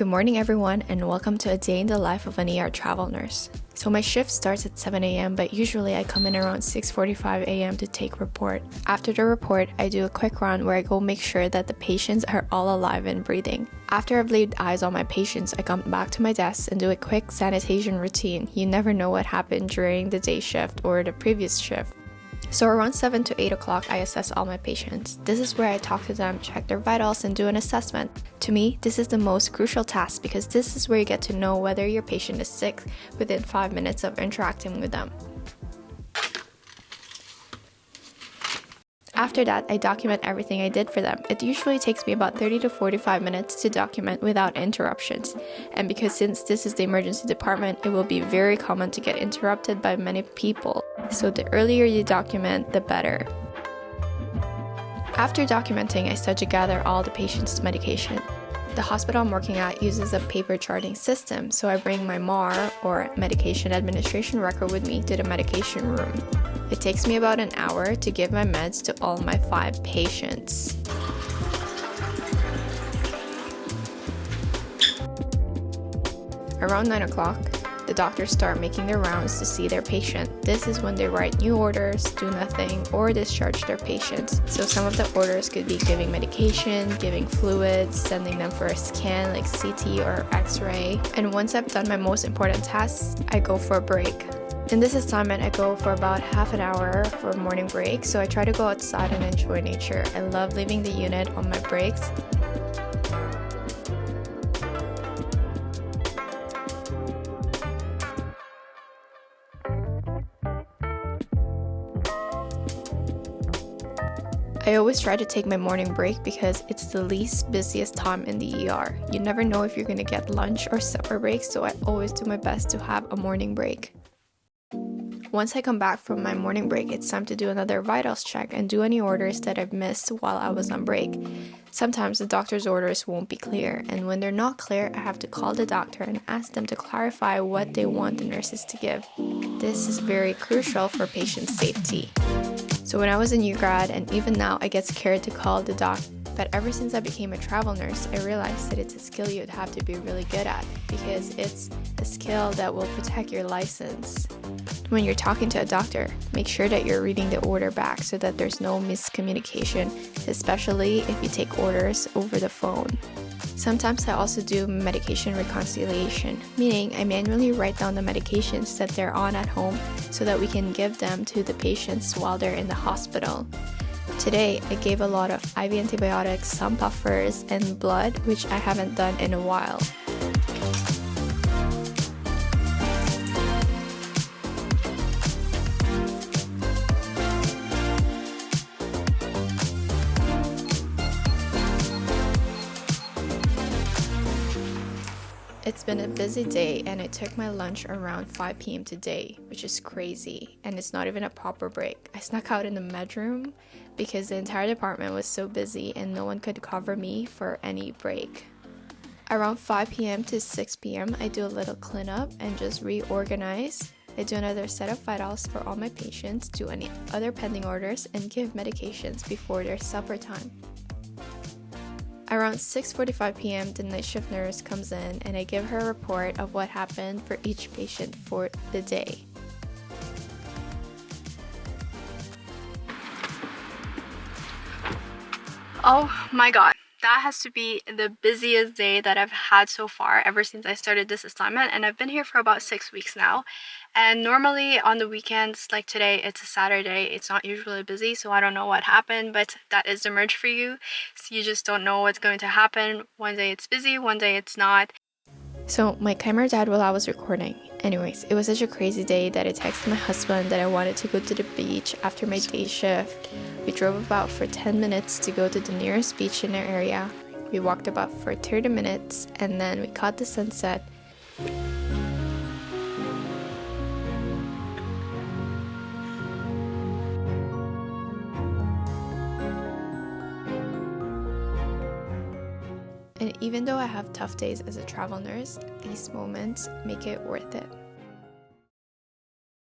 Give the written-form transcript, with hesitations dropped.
Good morning everyone, and welcome to a day in the life of an ER travel nurse. So my shift starts at 7 a.m. but usually I come in around 6:45 a.m. to take report. After the report, I do a quick run where I go make sure that the patients are all alive and breathing. After I've laid eyes on my patients, I come back to my desk and do a quick sanitation routine. You never know what happened during the day shift or the previous shift. So around 7 to 8 o'clock, I assess all my patients. This is where I talk to them, check their vitals, and do an assessment. To me, this is the most crucial task because this is where you get to know whether your patient is sick within 5 minutes of interacting with them. After that, I document everything I did for them. It usually takes me about 30 to 45 minutes to document without interruptions. And because since this is the emergency department, it will be very common to get interrupted by many people. So the earlier you document, the better. After documenting, I start to gather all the patient's medication. The hospital I'm working at uses a paper charting system, so I bring my MAR or medication administration record with me to the medication room. It takes me about an hour to give my meds to all my 5 patients. Around 9 o'clock, the doctors start making their rounds to see their patient. This is when they write new orders, do nothing, or discharge their patients. So some of the orders could be giving medication, giving fluids, sending them for a scan like CT or X-ray. And once I've done my most important tasks, I go for a break. In this assignment, I go for about half an hour for a morning break, so I try to go outside and enjoy nature. I love leaving the unit on my breaks. I always try to take my morning break because it's the least busiest time in the ER. You never know if you're going to get lunch or supper breaks, so I always do my best to have a morning break. Once I come back from my morning break, it's time to do another vitals check and do any orders that I've missed while I was on break. Sometimes the doctor's orders won't be clear, and when they're not clear, I have to call the doctor and ask them to clarify what they want the nurses to give. This is very crucial for patient safety. So when I was a new grad, and even now, I get scared to call the doc. But ever since I became a travel nurse, I realized that it's a skill you'd have to be really good at because it's a skill that will protect your license. When you're talking to a doctor, make sure that you're reading the order back so that there's no miscommunication, especially if you take orders over the phone. Sometimes I also do medication reconciliation, meaning I manually write down the medications that they're on at home so that we can give them to the patients while they're in the hospital. Today, I gave a lot of IV antibiotics, some buffers, and blood, which I haven't done in a while. It's been a busy day and I took my lunch around 5 p.m. today, which is crazy, and it's not even a proper break. I snuck out in the med room because the entire department was so busy and no one could cover me for any break. Around 5 p.m. to 6 p.m. I do a little cleanup and just reorganize. I do another set of vitals for all my patients, do any other pending orders, and give medications before their supper time. Around 6:45 p.m., the night shift nurse comes in and I give her a report of what happened for each patient for the day. Oh my god, that has to be the busiest day that I've had so far ever since I started this assignment, and I've been here for about 6 weeks now. And normally on the weekends, like today, it's a Saturday, it's not usually busy, so I don't know what happened, but that is the merge for you. So you just don't know what's going to happen. One day it's busy, one day it's not. So my camera died while I was recording. Anyways, it was such a crazy day that I texted my husband that I wanted to go to the beach after my day shift. We drove about for 10 minutes to go to the nearest beach in our area. We walked about for 30 minutes and then we caught the sunset. And even though I have tough days as a travel nurse, these moments make it worth it.